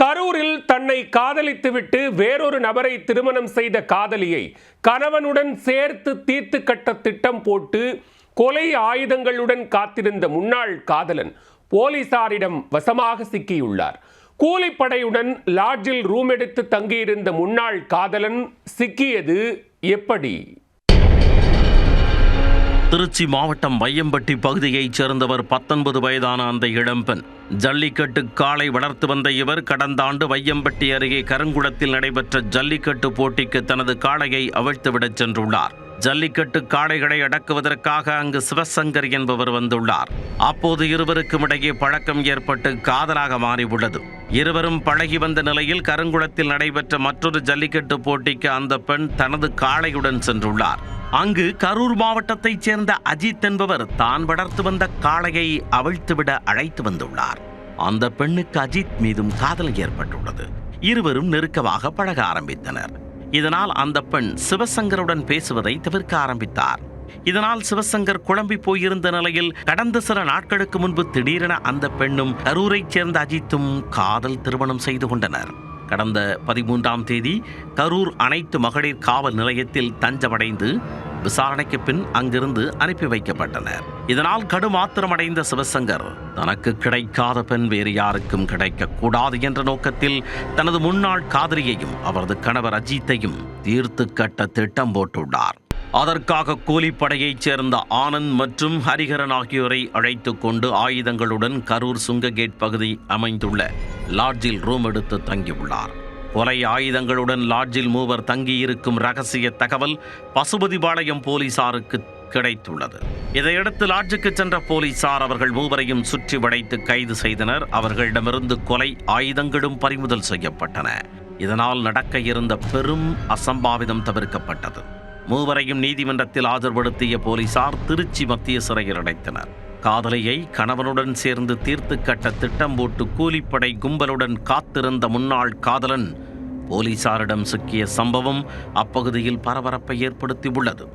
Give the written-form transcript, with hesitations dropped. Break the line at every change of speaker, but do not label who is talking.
கரூரில் தன்னை காதலித்துவிட்டு வேறொரு நபரை திருமணம் செய்த காதலியை கணவனுடன் சேர்த்து தீர்த்து கட்ட திட்டம் போட்டு கொலை ஆயுதங்களுடன் காத்திருந்த முன்னாள் காதலன் போலீசாரிடம் வசமாக சிக்கியுள்ளார். கூலிப்படையுடன் லாட்ஜில் ரூம் எடுத்து தங்கியிருந்த முன்னாள் காதலன் சிக்கியது எப்படி?
திருச்சி மாவட்டம் வையம்பட்டி பகுதியைச் சேர்ந்தவர் 19 வயதான அந்த இளம்பெண். ஜல்லிக்கட்டு காளை வளர்த்து வந்த இவர் கடந்த ஆண்டு வையம்பட்டி அருகே கருங்குளத்தில் நடைபெற்ற ஜல்லிக்கட்டு போட்டிக்கு தனது காளையை அவிழ்த்துவிடச் சென்றுள்ளார். ஜல்லிக்கட்டு காளைகளை அடக்குவதற்காக அங்கு சிவசங்கர் என்பவர் வந்துள்ளார். அப்போது இருவருக்கும் இடையே பழக்கம் ஏற்பட்டு காதலாக மாறியுள்ளது. இருவரும் பழகி வந்த நிலையில் கருங்குளத்தில் நடைபெற்ற மற்றொரு ஜல்லிக்கட்டு போட்டிக்கு அந்த பெண் தனது காளையுடன் சென்றுள்ளார். அங்கு கரூர் மாவட்டத்தைச் சேர்ந்த அஜித் என்பவர் தான் வளர்த்து வந்த காளையை அவிழ்த்துவிட அழைத்து வந்துள்ளார். அந்த பெண்ணுக்கு அஜித் மீதும் காதல் ஏற்பட்டுள்ளது. இருவரும் நெருக்கமாக பழக ஆரம்பித்தனர். இதனால் அந்த பெண் சிவசங்கருடன் பேசுவதை தவிர்க்க ஆரம்பித்தார். இதனால் சிவசங்கர் குழம்பி போயிருந்த நிலையில் கடந்த சில நாட்களுக்கு முன்பு திடீரென அந்த பெண்ணும் கரூரைச் சேர்ந்த அஜித்தும் காதல் திருமணம் செய்து கொண்டனர். கடந்த 13ஆம் தேதி கரூர் அனைத்து மகளிர் காவல் நிலையத்தில் தஞ்சமடைந்து விசாரணைக்கு பின் அங்கிருந்து அனுப்பி வைக்கப்பட்டனர். இதனால் கடும் ஆத்திரமடைந்த சிவசங்கர் தனக்கு கிடைக்காத பெண் வேறு யாருக்கும் கிடைக்கக்கூடாது என்ற நோக்கத்தில் தனது முன்னாள் காதலியையும் அவரது கணவர் அஜித்தையும் தீர்த்து கட்ட திட்டம் போட்டுள்ளார். அதற்காக கூலிப்படையைச் சேர்ந்த ஆனந்த் மற்றும் ஹரிஹரன் ஆகியோரை அழைத்து கொண்டு ஆயுதங்களுடன் கரூர் சுங்ககேட் பகுதி அமைந்துள்ள லாட்ஜில் ரூம் எடுத்து தங்கியுள்ளார். கொலை ஆயுதங்களுடன் லாட்ஜில் மூவர் தங்கியிருக்கும் ரகசிய தகவல் பசுபதிபாளையம் போலீசாருக்கு கிடைத்துள்ளது. இதையடுத்து லாட்ஜுக்கு சென்ற போலீசார் அவர்கள் மூவரையும் சுற்றி வளைத்து கைது செய்தனர். அவர்களிடமிருந்து கொலை ஆயுதங்களும் பறிமுதல் செய்யப்பட்டன. இதனால் நடக்க இருந்த பெரும் அசம்பாவிதம் தவிர்க்கப்பட்டது. மூவரையும் நீதிமன்றத்தில் ஆஜர்படுத்திய போலீசார் திருச்சி மத்திய சிறையில் அடைத்தனர். காதலியை கணவனுடன் சேர்ந்து தீர்த்து கட்ட திட்டம் போட்டு கூலிப்படை கும்பலுடன் காத்திருந்த முன்னாள் காதலன் போலீசாரிடம் சிக்கிய சம்பவம் அப்பகுதியில் பரபரப்பை ஏற்படுத்தியுள்ளது.